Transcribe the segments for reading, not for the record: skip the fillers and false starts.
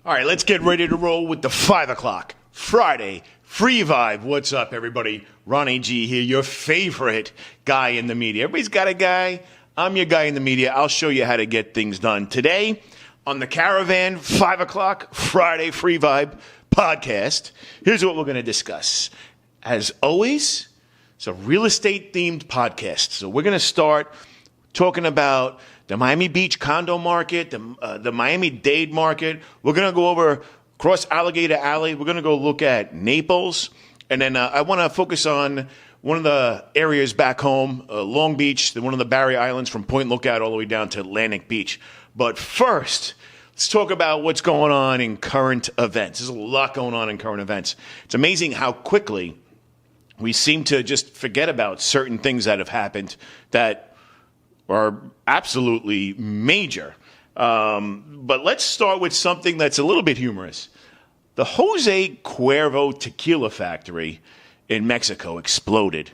All right, let's get ready to roll with the 5 o'clock Friday free vibe. What's up, everybody? Ronnie G here, your favorite guy in the media. Everybody's got a guy. I'm your guy in the media. I'll show you how to get things done. Today, on the Caravan 5 o'clock Friday free vibe podcast, here's what we're going to discuss. As always, it's a real estate themed podcast. So we're going to start talking about the Miami Beach condo market, the Miami-Dade market. We're going to go over across Alligator Alley. We're going to go look at Naples. And then I want to focus on one of the areas back home, Long Beach, one of the Barrier Islands from Point Lookout all the way down to Atlantic Beach. But first, let's talk about what's going on in current events. There's a lot going on in current events. It's amazing how quickly we seem to just forget about certain things that have happened that are absolutely major. But let's start with something that's a little bit humorous. The Jose Cuervo Tequila factory in Mexico exploded.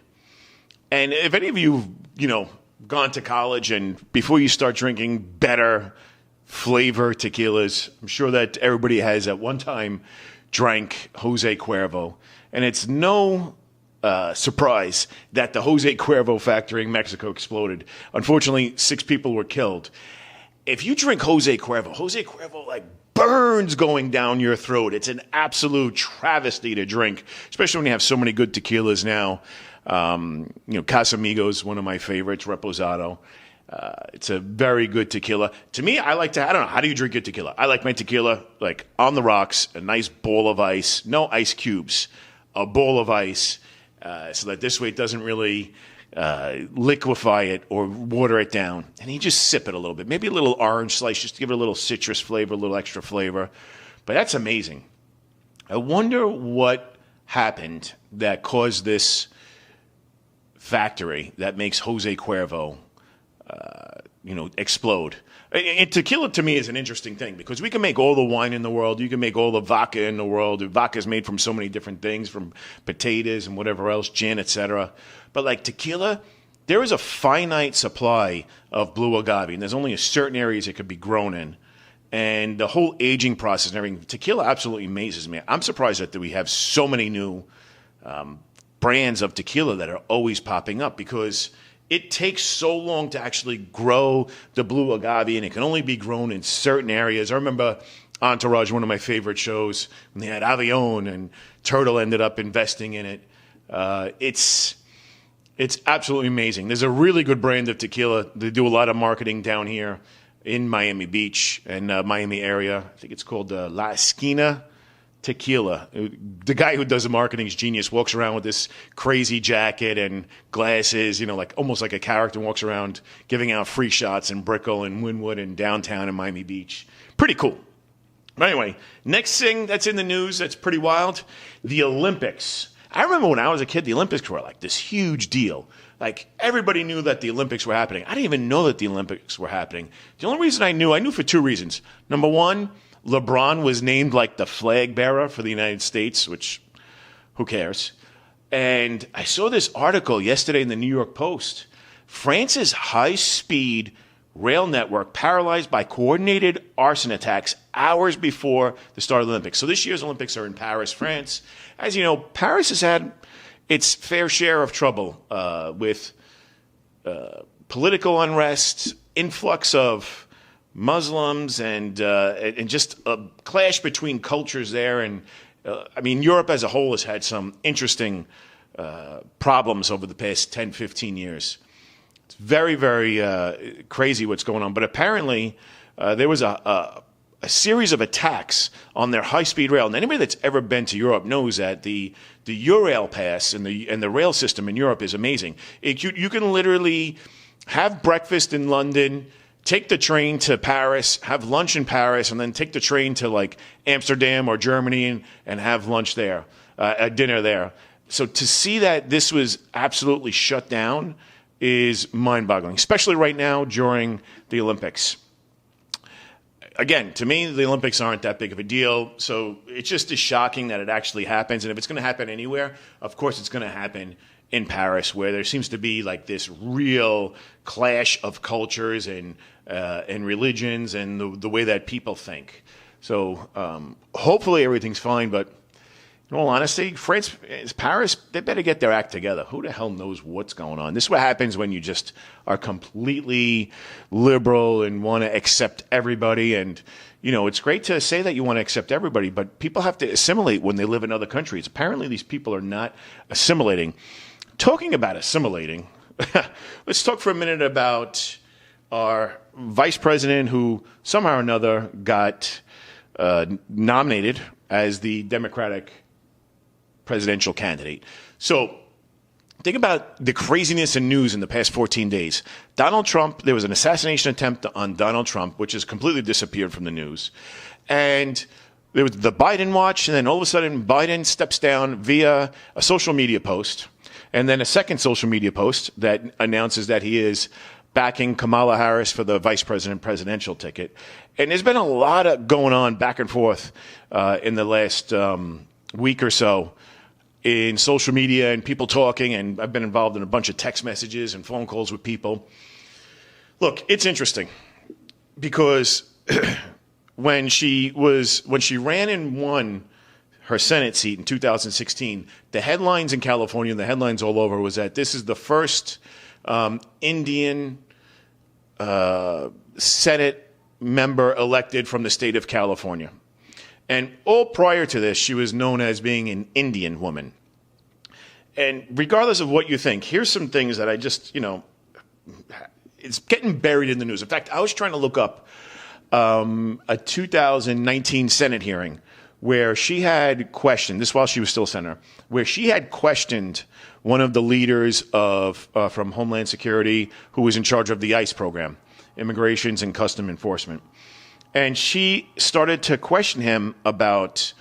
And if any of you, gone to college and before you start drinking better flavor tequilas, I'm sure that everybody has at one time drank Jose Cuervo. And it's no surprise that the Jose Cuervo factory in Mexico exploded. Unfortunately, 6 people were killed. If you drink Jose Cuervo like burns going down your throat. It's an absolute travesty to drink, especially when you have so many good tequilas now. Casamigos, one of my favorites, Reposado. It's a very good tequila. To me, I don't know, how do you drink your tequila? I like my tequila like on the rocks, a nice bowl of ice, no ice cubes, a bowl of ice, so that this way it doesn't really liquefy it or water it down. And you just sip it a little bit. Maybe a little orange slice just to give it a little citrus flavor, a little extra flavor. But that's amazing. I wonder what happened that caused this factory that makes Jose Cuervo explode. And tequila to me is an interesting thing because we can make all the wine in the world. You can make all the vodka in the world. Vodka is made from so many different things, from potatoes and whatever else, gin, etc. But like tequila, there is a finite supply of blue agave, and there's only a certain areas it could be grown in. And the whole aging process and everything, tequila absolutely amazes me. I'm surprised that we have so many new brands of tequila that are always popping up because it takes so long to actually grow the blue agave, and it can only be grown in certain areas. I remember Entourage, one of my favorite shows, when they had Avion, and Turtle ended up investing in it. It's absolutely amazing. There's a really good brand of tequila. They do a lot of marketing down here in Miami Beach and Miami area. I think it's called La Esquina Tequila. The guy who does the marketing is genius. Walks around with this crazy jacket and glasses, like almost like a character, walks around giving out free shots in Brickell and Wynwood and downtown in Miami Beach. Pretty cool. But anyway, next thing that's in the news that's pretty wild, the Olympics. I remember when I was a kid, the Olympics were like this huge deal. Like everybody knew that the Olympics were happening. I didn't even know that the Olympics were happening. The only reason I knew for 2 reasons. Number one, LeBron was named like the flag bearer for the United States, which who cares? And I saw this article yesterday in the New York Post. France's high-speed rail network paralyzed by coordinated arson attacks hours before the start of the Olympics. So this year's Olympics are in Paris, France. As you know, Paris has had its fair share of trouble with political unrest, influx of Muslims, and just a clash between cultures there. And Europe as a whole has had some interesting problems over the past 10, 15 years. It's very, very crazy what's going on. But apparently there was a series of attacks on their high-speed rail. And anybody that's ever been to Europe knows that the Eurail pass and the rail system in Europe is amazing. You can literally have breakfast in London, take the train to Paris, have lunch in Paris, and then take the train to like Amsterdam or Germany and have lunch there, dinner there. So to see that this was absolutely shut down is mind-boggling, especially right now during the Olympics. Again, to me, the Olympics aren't that big of a deal, so it just is shocking that it actually happens. And if it's going to happen anywhere, of course it's going to happen in Paris, where there seems to be like this real clash of cultures and religions and the way that people think. So hopefully everything's fine. But in all honesty, France, Paris, they better get their act together. Who the hell knows what's going on? This is what happens when you just are completely liberal and want to accept everybody. And, you know, it's great to say that you want to accept everybody, but people have to assimilate when they live in other countries. Apparently, these people are not assimilating. Talking about assimilating, let's talk for a minute about our vice president who somehow or another got nominated as the Democratic presidential candidate. So think about the craziness in news in the past 14 days. Donald Trump, there was an assassination attempt on Donald Trump, which has completely disappeared from the news. And there was the Biden watch, and then all of a sudden Biden steps down via a social media post, and then a second social media post that announces that he is backing Kamala Harris for the vice president presidential ticket. And there's been a lot of going on back and forth in the last week or so in social media and people talking, and I've been involved in a bunch of text messages and phone calls with people. Look, it's interesting because when she ran and won her Senate seat in 2016, the headlines in California and the headlines all over was that this is the first Indian Senate member elected from the state of California. And all prior to this, she was known as being an Indian woman. And regardless of what you think, here's some things that I just, you know, it's getting buried in the news. In fact, I was trying to look up a 2019 Senate hearing where she had questioned, this while she was still senator, where she had questioned one of the leaders of from Homeland Security who was in charge of the ICE program, Immigrations and Custom Enforcement. And she started to question him about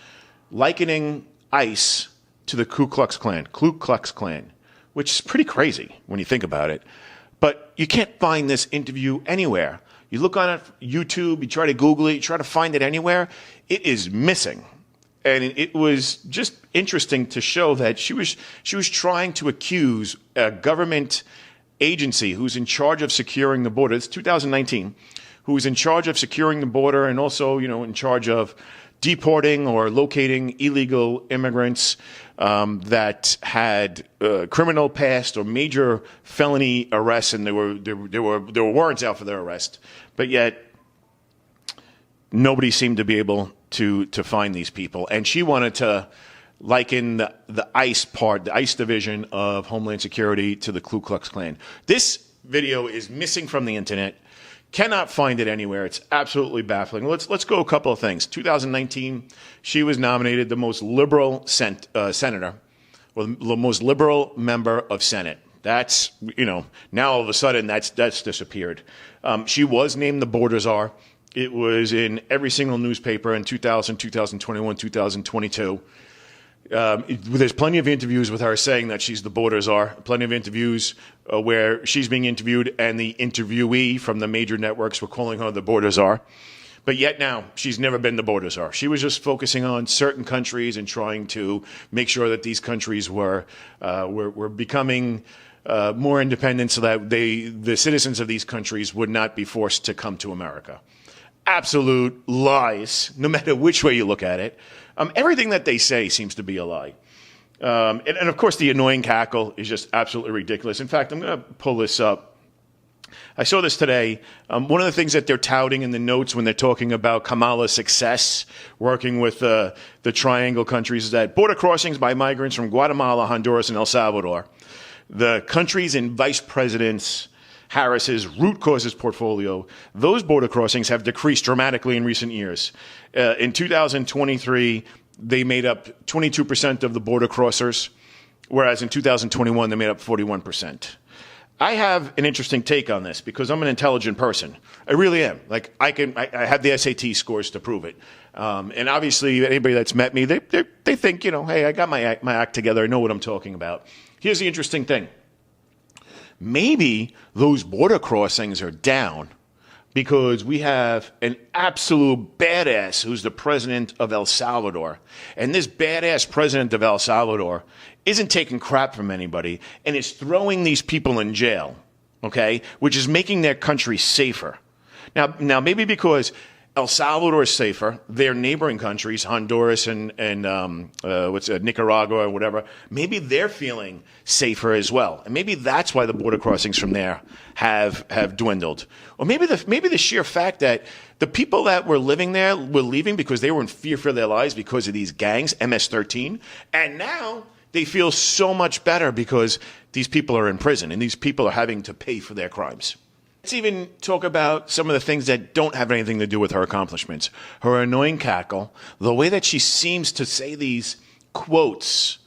likening ICE to the Ku Klux Klan, which is pretty crazy when you think about it. But you can't find this interview anywhere. You look on YouTube, you try to Google it, you try to find it anywhere. It is missing. And it was just interesting to show that she was trying to accuse a government agency who's in charge of securing the border. It's 2019. Who was in charge of securing the border and also, you know, in charge of deporting or locating illegal immigrants that had criminal past or major felony arrests, and there were warrants out for their arrest, but yet nobody seemed to be able to find these people. And she wanted to liken the ICE part, the ICE division of Homeland Security, to the Ku Klux Klan. This video is missing from the internet. Cannot find it anywhere. It's absolutely baffling. Let's go a couple of things. 2019, she was nominated the most liberal senator, or the most liberal member of Senate. That's, you know, now all of a sudden that's disappeared. She was named the border czar. It was in every single newspaper in 2000, 2021, 2022. There's plenty of interviews with her saying that she's the border czar, plenty of interviews where she's being interviewed and the interviewee from the major networks were calling her the border czar. But yet now, she's never been the border czar. She was just focusing on certain countries and trying to make sure that these countries were becoming more independent so that the citizens of these countries would not be forced to come to America. Absolute lies, no matter which way you look at it. Everything that they say seems to be a lie. And of course, the annoying cackle is just absolutely ridiculous. In fact, I'm going to pull this up. I saw this today. One of the things that they're touting in the notes when they're talking about Kamala's success working with the Triangle countries is that border crossings by migrants from Guatemala, Honduras, and El Salvador, the countries in Vice President Harris's root causes portfolio, those border crossings have decreased dramatically in recent years. In 2023, they made up 22% of the border crossers, whereas in 2021, they made up 41%. I have an interesting take on this because I'm an intelligent person. I really am. Like I have the SAT scores to prove it. And obviously, anybody that's met me, they think, you know, hey, I got my act together. I know what I'm talking about. Here's the interesting thing. Maybe those border crossings are down because we have an absolute badass who's the president of El Salvador. And this badass president of El Salvador isn't taking crap from anybody and is throwing these people in jail, okay, which is making their country safer. Now maybe because El Salvador is safer. Their neighboring countries, Honduras and Nicaragua or whatever, maybe they're feeling safer as well. And maybe that's why the border crossings from there have dwindled. Or maybe the sheer fact that the people that were living there were leaving because they were in fear for their lives because of these gangs, MS-13, and now they feel so much better because these people are in prison and these people are having to pay for their crimes. Let's even talk about some of the things that don't have anything to do with her accomplishments. Her annoying cackle, the way that she seems to say these quotes,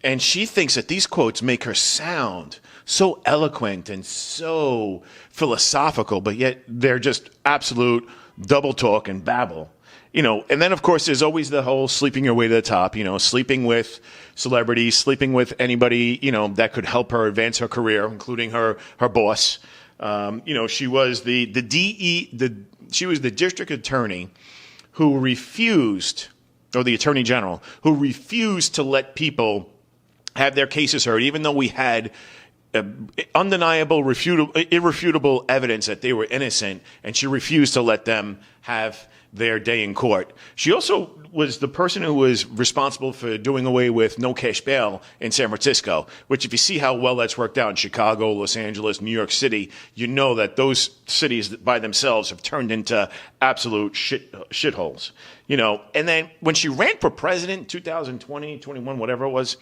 and she thinks that these quotes make her sound so eloquent and so philosophical, but yet they're just absolute double talk and babble. And then, of course, there's always the whole sleeping your way to the top, sleeping with celebrities, sleeping with anybody, that could help her advance her career, including her boss. She was she was the district attorney who refused, or the attorney general, who refused to let people have their cases heard, even though we had undeniable, irrefutable evidence that they were innocent, and she refused to let them have their day in court. She also was the person who was responsible for doing away with no cash bail in San Francisco, which if you see how well that's worked out in Chicago, Los Angeles, New York City, you know that those cities by themselves have turned into absolute shitholes. And then when she ran for president in 2020, 21, whatever it was,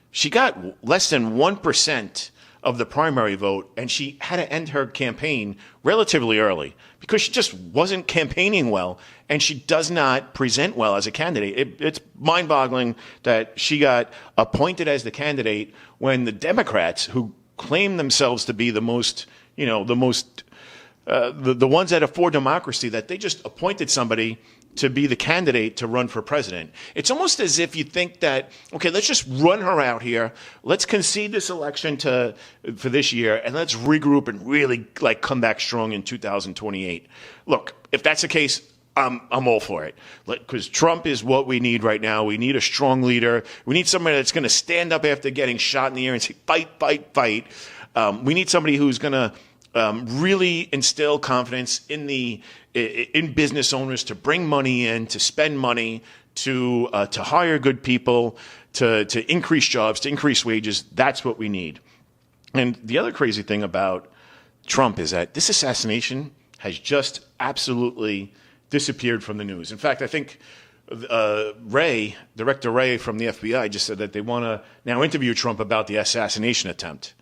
she got less than 1% of the primary vote, and she had to end her campaign relatively early because she just wasn't campaigning well, and she does not present well as a candidate. It's mind-boggling that she got appointed as the candidate when the Democrats, who claim themselves to be the most, the ones that are for democracy, that they just appointed somebody to be the candidate to run for president. It's almost as if you think that, okay, let's just run her out here. Let's concede this election for this year, and let's regroup and really come back strong in 2028. Look, if that's the case, I'm all for it. Because Trump is what we need right now. We need a strong leader. We need somebody that's going to stand up after getting shot in the air and say, fight, fight, fight. We need somebody who's going to really instill confidence in business owners to bring money in, to spend money, to hire good people, to increase jobs, to increase wages. That's what we need. And the other crazy thing about Trump is that this assassination has just absolutely disappeared from the news. In fact, I think Director Wray from the FBI just said that they want to now interview Trump about the assassination attempt.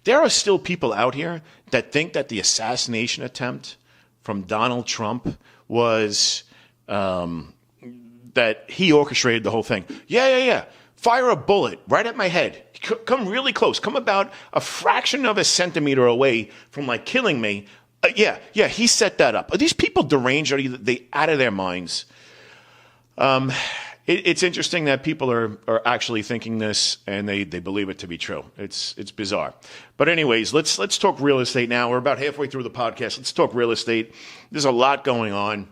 There are still people out here that think that the assassination attempt from Donald Trump was that he orchestrated the whole thing. Yeah. Fire a bullet right at my head. Come really close. Come about a fraction of a centimeter away from killing me. Yeah, he set that up. Are these people deranged? Are they out of their minds? It's interesting that people are actually thinking this and they believe it to be true. It's bizarre. But anyways, let's talk real estate now. We're about halfway through the podcast. Let's talk real estate. There's a lot going on.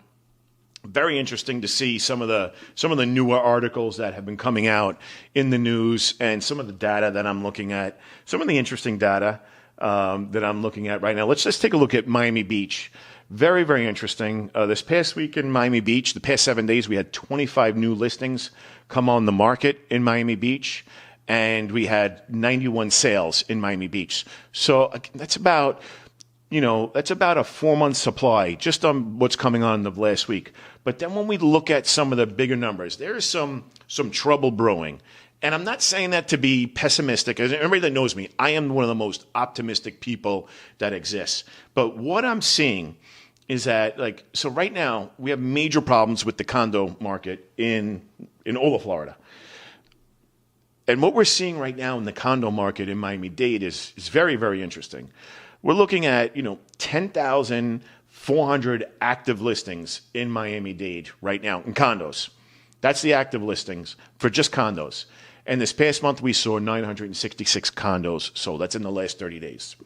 Very interesting to see some of the newer articles that have been coming out in the news and some of the data that I'm looking at. Some of the interesting data that I'm looking at right now. Let's just take a look at Miami Beach. Very, very interesting. This past week in Miami Beach, the past 7 days, we had 25 new listings come on the market in Miami Beach, and we had 91 sales in Miami Beach. So that's about a 4-month supply just on what's coming on the last week. But then when we look at some of the bigger numbers, there is some trouble brewing. And I'm not saying that to be pessimistic. Everybody that knows me, I am one of the most optimistic people that exists. But what I'm seeing is that, so right now, we have major problems with the condo market in all of Florida. And what we're seeing right now in the condo market in Miami-Dade is very, very interesting. We're looking at, 10,400 active listings in Miami-Dade right now in condos. That's the active listings for just condos. And this past month, we saw 966 condos sold. That's in the last 30 days.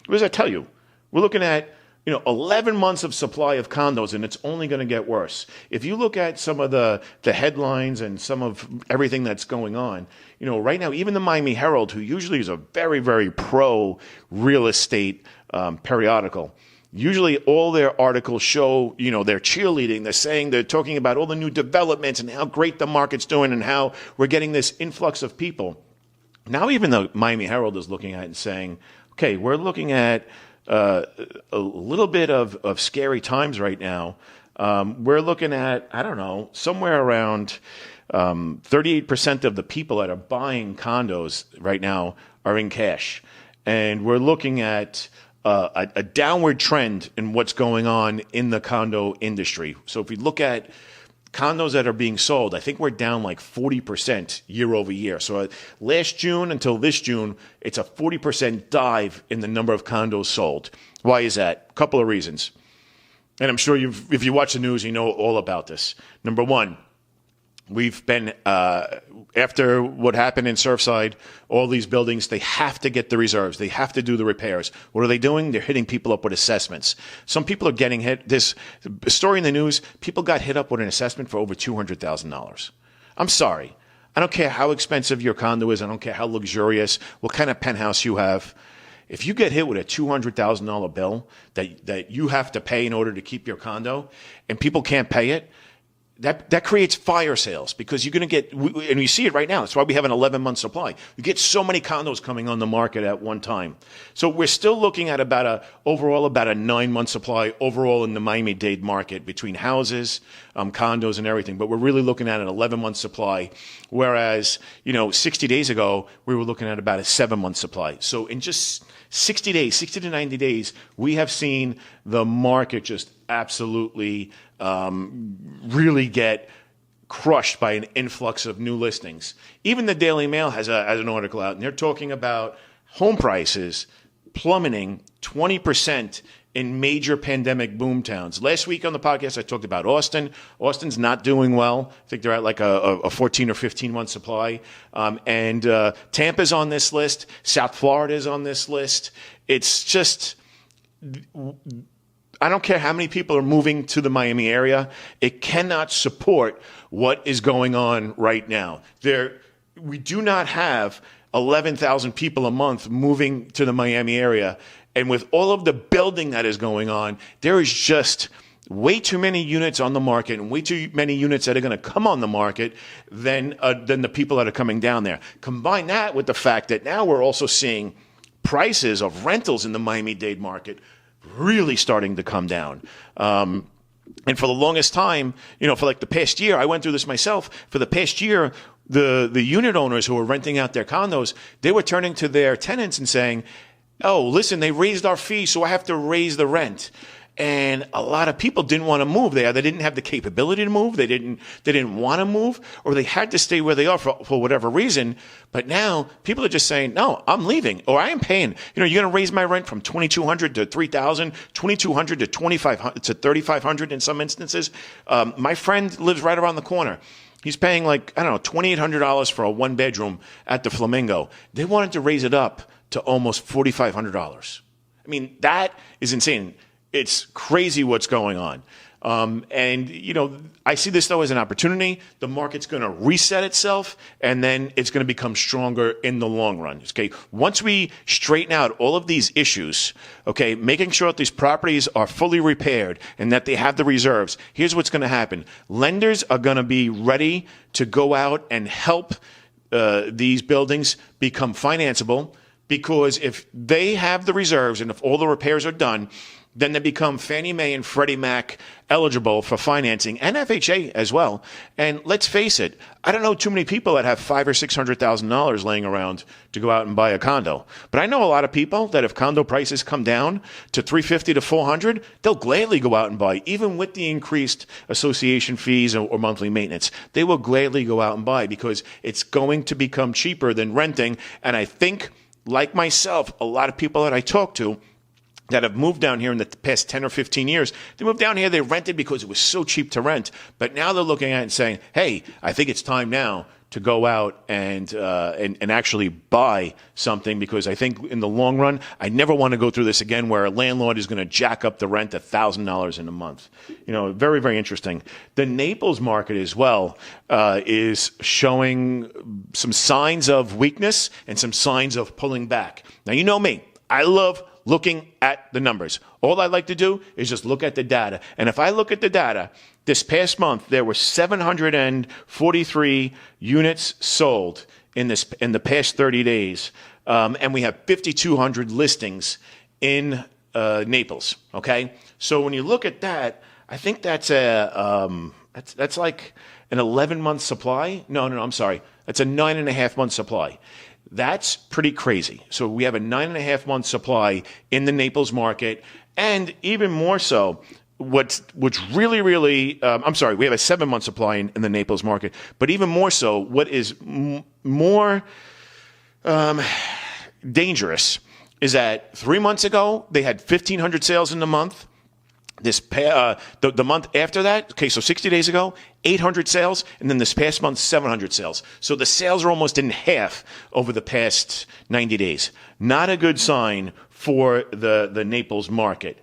What does that tell you? We're looking at 11 months of supply of condos, and it's only going to get worse. If you look at some of the headlines and some of everything that's going on, right now, even the Miami Herald, who usually is a very, very pro real estate periodical, usually all their articles show, they're cheerleading. They're talking about all the new developments and how great the market's doing and how we're getting this influx of people. Now even the Miami Herald is looking at it and saying, okay, we're looking at a little bit of scary times right now. We're looking at, I don't know, somewhere around 38% of the people that are buying condos right now are in cash. And we're looking at a downward trend in what's going on in the condo industry. So if we look at condos that are being sold, I think we're down like 40% year over year. So last June until this June, it's a 40% dive in the number of condos sold. Why is that? A couple of reasons. And I'm sure if you watch the news, you know all about this. Number one, we've been, after what happened in Surfside, all these buildings, they have to get the reserves. They have to do the repairs. What are they doing? They're hitting people up with assessments. Some people are getting hit. This story in the news, people got hit up with an assessment for over $200,000. I'm sorry. I don't care how expensive your condo is. I don't care how luxurious, what kind of penthouse you have. If you get hit with a $200,000 bill that you have to pay in order to keep your condo and people can't pay it, that creates fire sales because you're going to get, and you see it right now. That's why we have an 11-month supply. You get so many condos coming on the market at one time. So we're still looking at about a 9-month supply overall in the Miami-Dade market between houses, condos and everything. But we're really looking at an 11-month supply, whereas, 60 days ago, we were looking at about a 7-month supply. So in just 60 to 90 days, we have seen the market just absolutely really get crushed by an influx of new listings. Even the Daily Mail has an article out, and they're talking about home prices plummeting 20% in major pandemic boom towns. Last week on the podcast, I talked about Austin. Austin's not doing well. I think they're at like a 14 or 15-month supply. And Tampa's on this list. South Florida is on this list. It's just, I don't care how many people are moving to the Miami area. It cannot support what is going on right now. We do not have 11,000 people a month moving to the Miami area. And with all of the building that is going on, there is just way too many units on the market and way too many units that are going to come on the market than the people that are coming down there. Combine that with the fact that now we're also seeing prices of rentals in the Miami-Dade market really starting to come down. And for the longest time, for like the past year, I went through this myself. For the past year, the unit owners who were renting out their condos, they were turning to their tenants and saying, oh, listen, they raised our fee, so I have to raise the rent. And a lot of people didn't want to move there. They didn't have the capability to move. They didn't want to move, or they had to stay where they are for whatever reason. But now people are just saying, no, I'm leaving, or I am paying. You're going to raise my rent from $2,200 to $3,000, $2,200 to $2,500 to $3,500 in some instances. My friend lives right around the corner. He's paying like, I don't know, $2,800 for a one-bedroom at the Flamingo. They wanted to raise it up to almost $4,500. I mean, that is insane. It's crazy what's going on. And, I see this, though, as an opportunity. The market's going to reset itself, and then it's going to become stronger in the long run. Okay, once we straighten out all of these issues, okay, making sure that these properties are fully repaired and that they have the reserves, here's what's going to happen. Lenders are going to be ready to go out and help these buildings become financeable, because if they have the reserves and if all the repairs are done, then they become Fannie Mae and Freddie Mac eligible for financing, and FHA as well. And let's face it, I don't know too many people that have $500,000 or $600,000 laying around to go out and buy a condo. But I know a lot of people that if condo prices come down to $350,000 to $400,000, they'll gladly go out and buy, even with the increased association fees or monthly maintenance. They will gladly go out and buy because it's going to become cheaper than renting. And I think, like myself, a lot of people that I talk to that have moved down here in the past 10 or 15 years, they moved down here, they rented because it was so cheap to rent. But now they're looking at it and saying, hey, I think it's time now to go out and actually buy something, because I think in the long run, I never want to go through this again where a landlord is going to jack up the rent $1,000 in a month. Very, very interesting. The Naples market as well is showing some signs of weakness and some signs of pulling back. Now, you know me. I love looking at the numbers. All I like to do is just look at the data. And if I look at the data, this past month, there were 743 units sold in the past 30 days. And we have 5,200 listings in Naples. Okay, so when you look at that, I think that's that's like an 11-month supply. No, I'm sorry. That's a 9.5-month supply. That's pretty crazy. So we have a 9.5-month supply in the Naples market, and even more so, what's really, really, I'm sorry, we have a 7-month supply in the Naples market, but even more so, what is more dangerous is that 3 months ago, they had 1,500 sales in the month. The month after that, okay, so 60 days ago, 800 sales, and then this past month, 700 sales. So the sales are almost in half over the past 90 days. Not a good sign for the Naples market.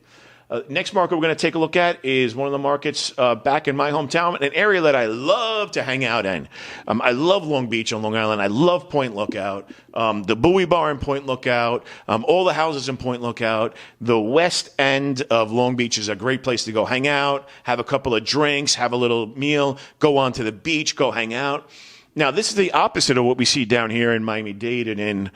Next market we're going to take a look at is one of the markets back in my hometown, an area that I love to hang out in. I love Long Beach on Long Island. I love Point Lookout, the Bowie Bar in Point Lookout, all the houses in Point Lookout. The west end of Long Beach is a great place to go hang out, have a couple of drinks, have a little meal, go onto the beach, go hang out. Now, this is the opposite of what we see down here in Miami-Dade and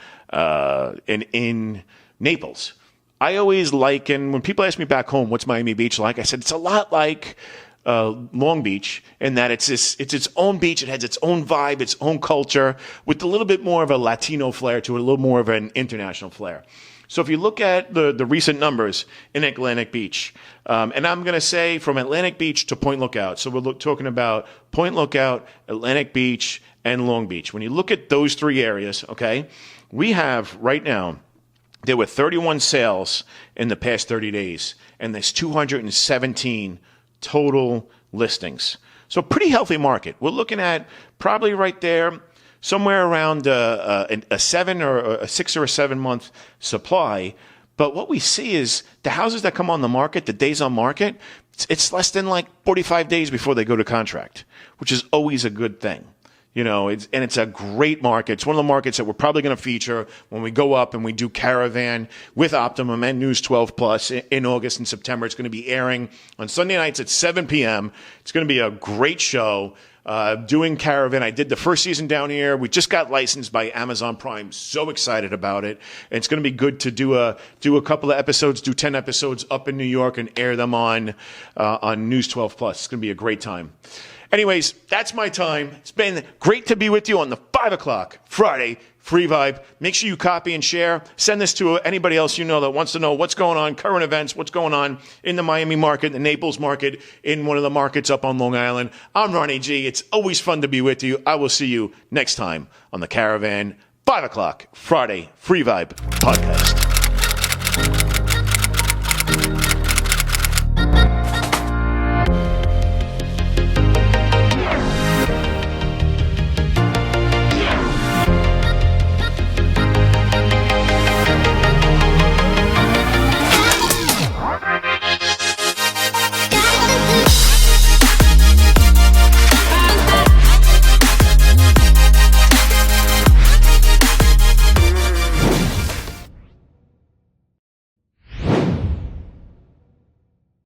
in Naples. I always liken, when people ask me back home, what's Miami Beach like? I said, it's a lot like Long Beach in that it's its own beach. It has its own vibe, its own culture, with a little bit more of a Latino flair to it, a little more of an international flair. So if you look at the recent numbers in Atlantic Beach, and I'm going to say from Atlantic Beach to Point Lookout. So we're talking about Point Lookout, Atlantic Beach, and Long Beach. When you look at those three areas, okay, we have right now, there were 31 sales in the past 30 days, and there's 217 total listings. So pretty healthy market. We're looking at probably right there, somewhere around a 7 or a 6 or a 7 month supply. But what we see is the houses that come on the market, the days on market, it's less than like 45 days before they go to contract, which is always a good thing. You know, it's a great market. It's one of the markets that we're probably going to feature when we go up and we do Caravan with Optimum and News 12 Plus in August and September. It's going to be airing on Sunday nights at 7 p.m. It's going to be a great show. Doing Caravan. I did the first season down here. We just got licensed by Amazon Prime. So excited about it. And it's going to be good to do a couple of episodes, do 10 episodes up in New York and air them on News 12 Plus. It's going to be a great time. Anyways, that's my time. It's been great to be with you on the 5 o'clock Friday Free Vibe. Make sure you copy and share. Send this to anybody else you know that wants to know what's going on, current events, what's going on in the Miami market, the Naples market, in one of the markets up on Long Island. I'm Ronnie G. It's always fun to be with you. I will see you next time on the Caravan 5 o'clock Friday Free Vibe podcast.